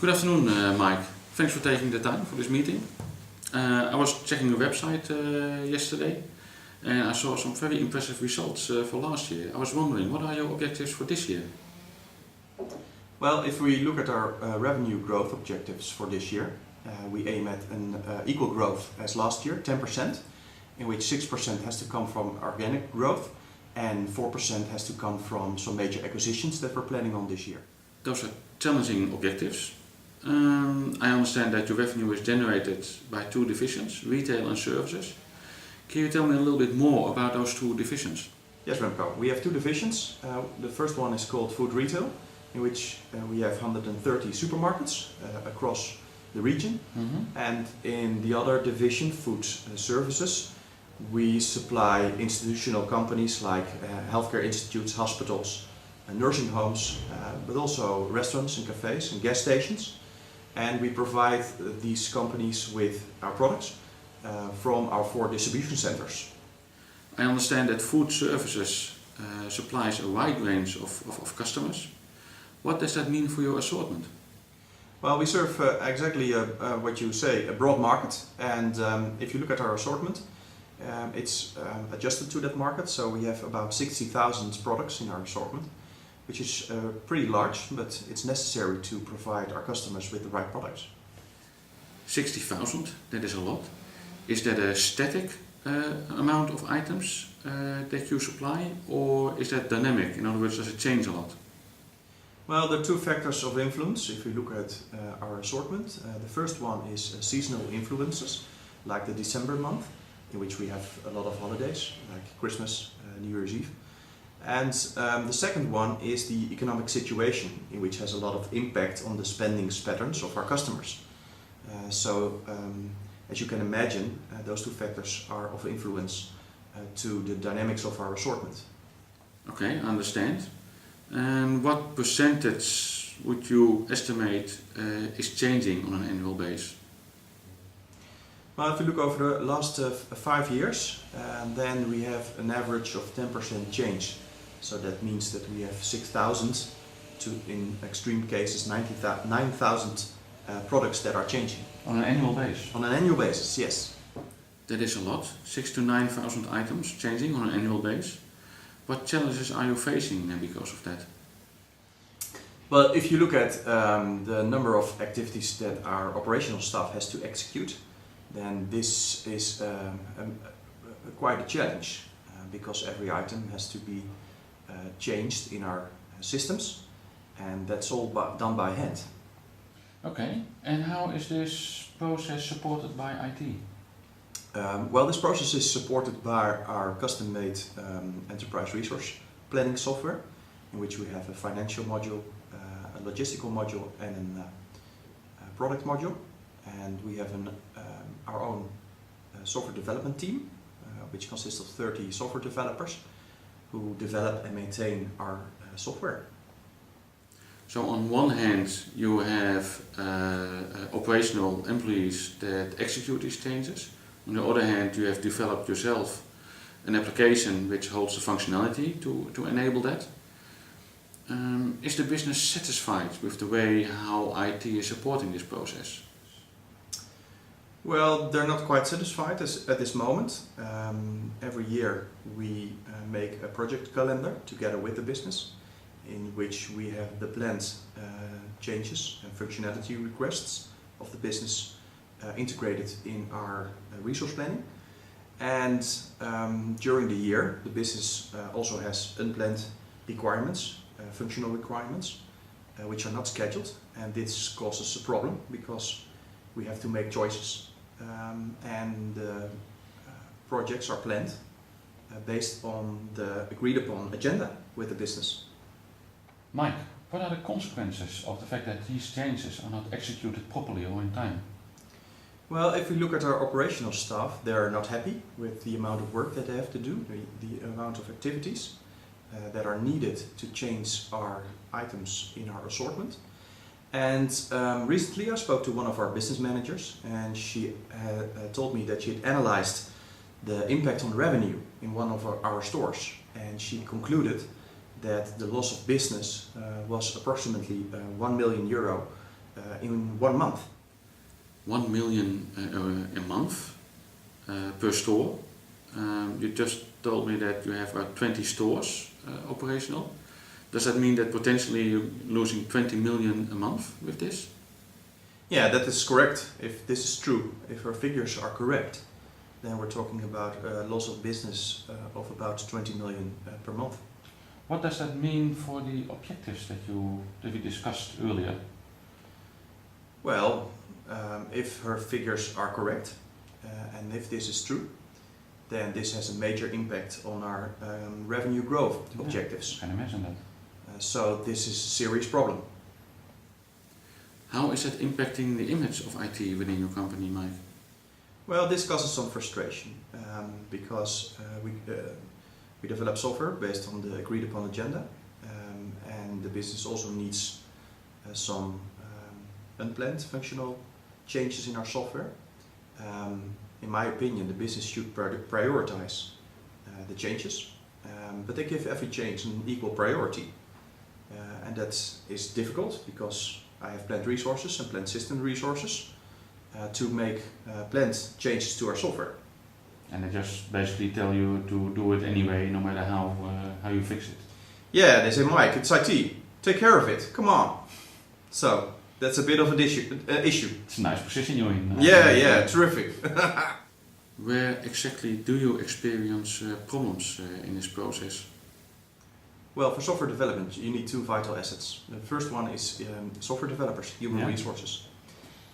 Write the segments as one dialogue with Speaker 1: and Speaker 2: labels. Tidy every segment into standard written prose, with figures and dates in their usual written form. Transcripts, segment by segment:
Speaker 1: Good afternoon, Mike. Thanks for taking the time for this meeting. I was checking your website yesterday and I saw some very impressive results for last year. I was wondering, what are your objectives for this year?
Speaker 2: Well, if we look at our revenue growth objectives for this year, we aim at an equal growth as last year, 10%, in which 6% has to come from organic growth and 4% has to come from some major acquisitions that we're planning on this year.
Speaker 1: Those are challenging objectives. I understand that your revenue is generated by two divisions, retail and services. Can you tell me a little bit more about those two divisions?
Speaker 2: Yes, Remco. We have two divisions. The first one is called food retail, in which we have 130 supermarkets across the region. And in the other division, food services, we supply institutional companies like healthcare institutes, hospitals, nursing homes, but also restaurants and cafes and gas stations. And we provide these companies with our products from our 4 distribution centers.
Speaker 1: I understand that food services supplies a wide range of customers. What does that mean for your assortment?
Speaker 2: Well, we serve exactly what you say, a broad market. And if you look at our assortment, it's adjusted to that market. So we have about 60,000 products in our assortment, which is pretty large, but it's necessary to provide our customers with the right products.
Speaker 1: 60,000, that is a lot. Is that a static amount of items that you supply, or is that dynamic? In other words, does it change a lot?
Speaker 2: Well, there are 2 factors of influence if we look at our assortment. The first one is seasonal influences, like the December month, in which we have a lot of holidays, like Christmas, New Year's Eve. And the second one is the economic situation, in which has a lot of impact on the spending patterns of our customers. As you can imagine, those 2 factors are of influence to the dynamics of our assortment.
Speaker 1: Okay, I understand. And what percentage would you estimate is changing on an annual basis?
Speaker 2: Well, if you look over the last 5 years, then we have an average of 10% change. So that means that we have 6,000 to, in extreme cases, 9,000 products that are changing.
Speaker 1: On an annual basis?
Speaker 2: On an annual basis, yes.
Speaker 1: That is a lot, 6,000 to 9,000 items changing on an annual basis. What challenges are you facing because of that?
Speaker 2: Well, if you look at the number of activities that our operational staff has to execute, then this is quite a challenge because every item has to be changed in our systems, and that's all done by hand.
Speaker 1: Okay, and how is this process supported by IT?
Speaker 2: Well, this process is supported by our custom-made enterprise resource planning software, in which we have a financial module, a logistical module, and a product module. And we have our own software development team, which consists of 30 software developers who develop and maintain our software.
Speaker 1: So on one hand you have operational employees that execute these changes. On the other hand, you have developed yourself an application which holds the functionality to enable that. Is the business satisfied with the way how IT is supporting this process?
Speaker 2: Well, they're not quite satisfied at this moment. Every year we make a project calendar together with the business, in which we have the planned changes and functionality requests of the business integrated in our resource planning. And during the year, the business also has unplanned requirements, functional requirements, which are not scheduled. And this causes a problem because we have to make choices. And projects are planned based on the agreed upon agenda with the business.
Speaker 1: Mike, what are the consequences of the fact that these changes are not executed properly or in time?
Speaker 2: Well, if we look at our operational staff, they're not happy with the amount of work that they have to do, the amount of activities that are needed to change our items in our assortment. And recently I spoke to one of our business managers, and she told me that she had analyzed the impact on revenue in one of our stores, and she concluded that the loss of business was approximately €1 million in 1 month.
Speaker 1: 1 million a month per store. You just told me that you have 20 stores operational. Does that mean that potentially you're losing 20 million a month with this?
Speaker 2: Yeah, that is correct. If this is true, if our figures are correct, then we're talking about a loss of business of about 20 million per month.
Speaker 1: What does that mean for the objectives that we discussed earlier?
Speaker 2: Well, if her figures are correct, and if this is true, then this has a major impact on our revenue growth objectives.
Speaker 1: I can imagine that.
Speaker 2: So this is a serious problem.
Speaker 1: How is that impacting the image of IT within your company, Mike?
Speaker 2: Well, this causes some frustration because we develop software based on the agreed upon agenda, and the business also needs some unplanned functional changes in our software. In my opinion, the business should prioritize the changes, but they give every change an equal priority, and that is difficult because I have planned resources and planned system resources to make planned changes to our software.
Speaker 1: And they just basically tell you to do it anyway, no matter how you fix it.
Speaker 2: Yeah, they say, Mike, it's IT. Take care of it. Come on. So that's a bit of an issue.
Speaker 1: It's a nice position you're in.
Speaker 2: Yeah, terrific.
Speaker 1: Where exactly do you experience problems in this process?
Speaker 2: Well, for software development, you need 2 vital assets. The first one is software developers, human resources.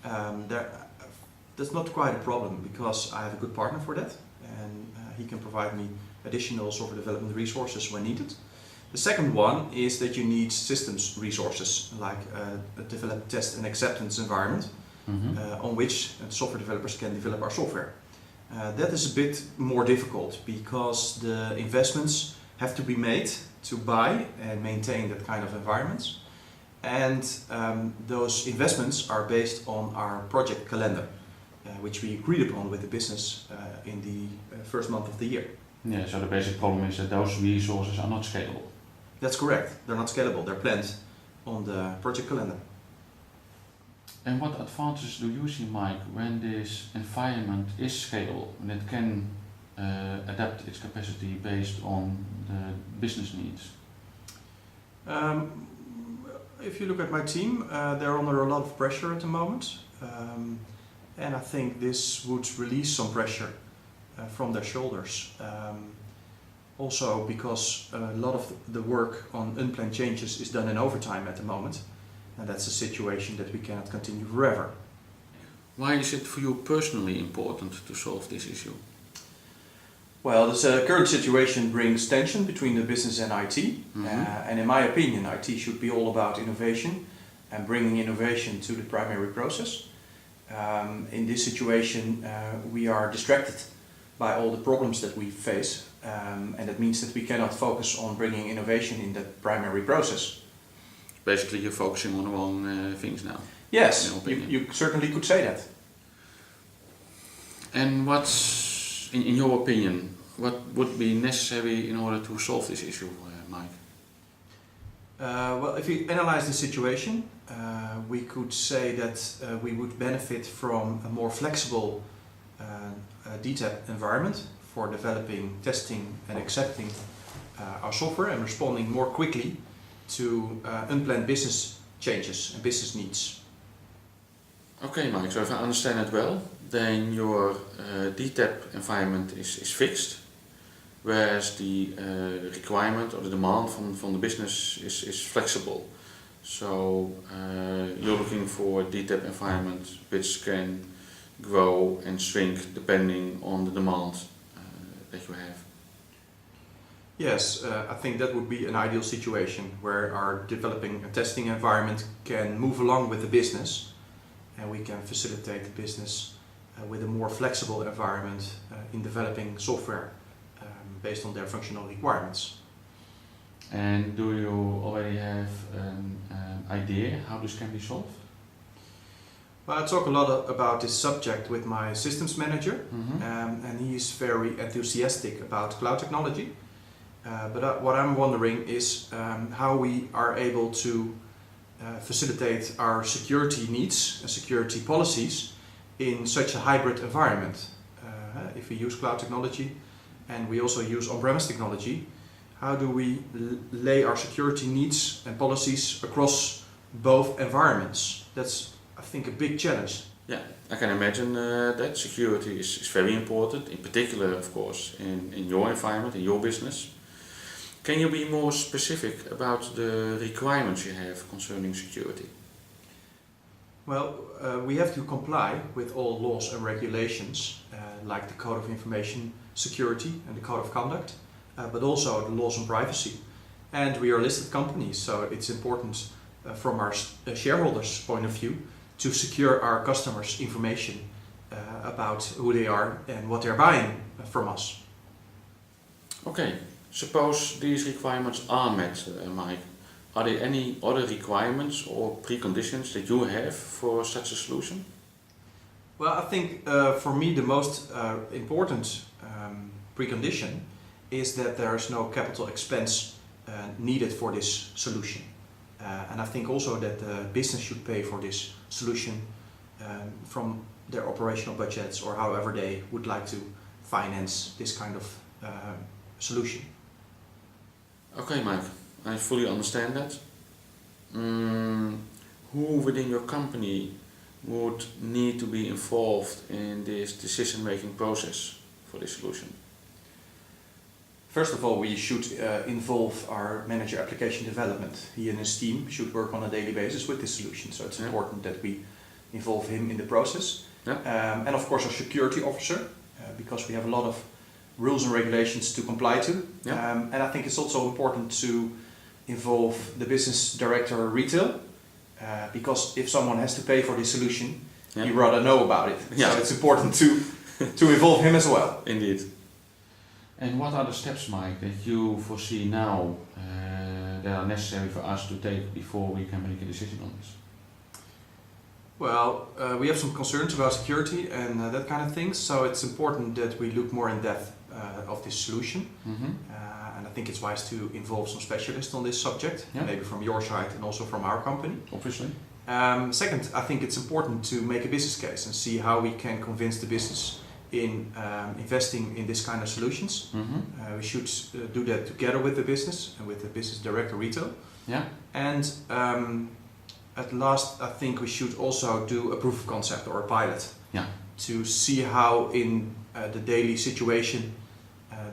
Speaker 2: That's not quite a problem because I have a good partner for that, and he can provide me additional software development resources when needed. The second one is that you need systems resources, like a develop, test and acceptance environment on which software developers can develop our software. That is a bit more difficult because the investments have to be made to buy and maintain that kind of environments, and those investments are based on our project calendar, which we agreed upon with the business in the first month of the year.
Speaker 1: Yeah, so the basic problem is that those resources are not scalable.
Speaker 2: That's correct. They're not scalable. They're planned on the project calendar.
Speaker 1: And what advantages do you see, Mike, when this environment is scalable, when it can adapt its capacity based on the business needs?
Speaker 2: If you look at my team, they're under a lot of pressure at the moment, and I think this would release some pressure from their shoulders. Also because a lot of the work on unplanned changes is done in overtime at the moment, and that's a situation that we cannot continue forever.
Speaker 1: Why is it for you personally important to solve this issue?
Speaker 2: Well, this current situation brings tension between the business and IT, and in my opinion, IT should be all about innovation and bringing innovation to the primary process. In this situation, we are distracted by all the problems that we face, and that means that we cannot focus on bringing innovation in the primary process.
Speaker 1: Basically, you're focusing on the wrong things now.
Speaker 2: Yes, you certainly could say that.
Speaker 1: And what's, in your opinion, what would be necessary in order to solve this issue, Mike?
Speaker 2: Well, if we analyze the situation, we could say that we would benefit from a more flexible DTAP environment for developing, testing and accepting our software and responding more quickly to unplanned business changes and business needs. Okay,
Speaker 1: Mike, so if I understand it well, then your DTAP environment is fixed, whereas the requirement or the demand from the business is flexible. So you're looking for a DTAP environment which can grow and shrink depending on the demand that you have.
Speaker 2: Yes, I think that would be an ideal situation where our developing and testing environment can move along with the business, and we can facilitate the business with a more flexible environment in developing software based on their functional requirements.
Speaker 1: And do you already have an idea how this can be solved?
Speaker 2: Well, I talk a lot about this subject with my systems manager, and he is very enthusiastic about cloud technology. But what I'm wondering is how we are able to facilitate our security needs and security policies in such a hybrid environment. If we use cloud technology and we also use on-premise technology, how do we lay our security needs and policies across both environments? That's, I think, a big challenge.
Speaker 1: Yeah, I can imagine that security is very important, in particular, of course, in your environment, in your business. Can you be more specific about the requirements you have concerning security?
Speaker 2: Well, we have to comply with all laws and regulations, like the Code of Information Security and the Code of Conduct, but also the laws on privacy. And we are a listed company, so it's important from our shareholders' point of view to secure our customers' information about who they are and what they're buying from us.
Speaker 1: Okay, suppose these requirements are met, Mike. Are there any other requirements or preconditions that you have for such a solution?
Speaker 2: Well, I think for me the most important precondition is that there is no capital expense needed for this solution. And I think also that the business should pay for this solution from their operational budgets or however they would like to finance this kind of solution.
Speaker 1: Okay, Mike, I fully understand that. Who within your company would need to be involved in this decision-making process for this solution?
Speaker 2: First of all, we should involve our manager application development. He and his team should work on a daily basis with this solution, so it's important that we involve him in the process. And of course our security officer, because we have a lot of rules and regulations to comply to. And I think it's also important to involve the business director of retail, because if someone has to pay for this solution, you rather know about it. So it's important to involve him as well.
Speaker 1: Indeed. And what are the steps, Mike, that you foresee now that are necessary for us to take before we can make a decision on this?
Speaker 2: Well, we have some concerns about security and that kind of things, so it's important that we look more in depth of this solution. And I think it's wise to involve some specialists on this subject, maybe from your side and also from our company.
Speaker 1: Obviously.
Speaker 2: Second, I think it's important to make a business case and see how we can convince the business in investing in this kind of solutions. We should do that together with the business and with the business director retail. And at last, I think we should also do a proof of concept or a pilot to see how in the daily situation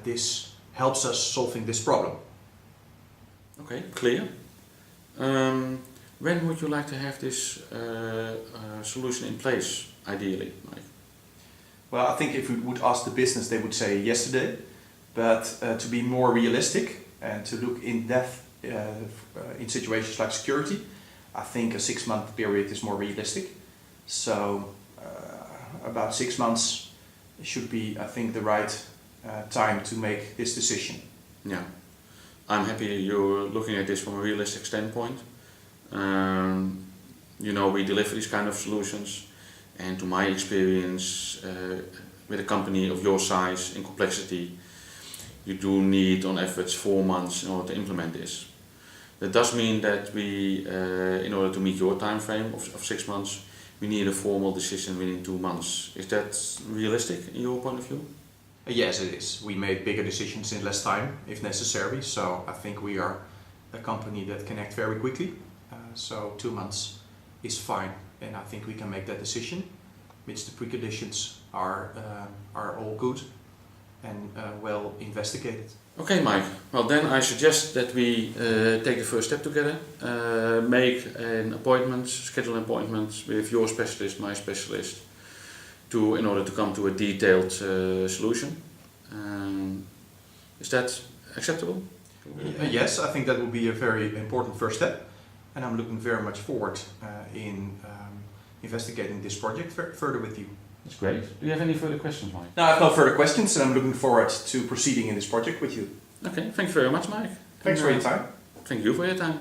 Speaker 2: this helps us solving this problem.
Speaker 1: Okay, clear. When would you like to have this solution in place, ideally, Mike?
Speaker 2: Well, I think if we would ask the business, they would say yesterday. But to be more realistic and to look in depth in situations like security, I think a 6-month period is more realistic. So about 6 months should be, I think, the right time to make this decision.
Speaker 1: Yeah, I'm happy you're looking at this from a realistic standpoint. You know, we deliver these kind of solutions, and to my experience with a company of your size and complexity, you do need on average 4 months in order to implement this. That does mean that we, in order to meet your time frame of 6 months, we need a formal decision within 2 months. Is that realistic in your point of view?
Speaker 2: Yes, it is. We made bigger decisions in less time, if necessary. So I think we are a company that can act very quickly. So 2 months is fine, and I think we can make that decision, which the preconditions are all good and well investigated.
Speaker 1: Okay, Mike. Well, then I suggest that we take the first step together, make an appointment, schedule an appointment with your specialist, my specialist, in order to come to a detailed solution. Is that acceptable?
Speaker 2: Yes, I think that would be a very important first step, and I'm looking very much forward in investigating this project further with you.
Speaker 1: That's great. Do you have any further questions, Mike?
Speaker 2: No, I have no further questions, and I'm looking forward to proceeding in this project with you.
Speaker 1: Okay, thank you very much, Mike.
Speaker 2: Thanks for your time.
Speaker 1: Thank you for your time.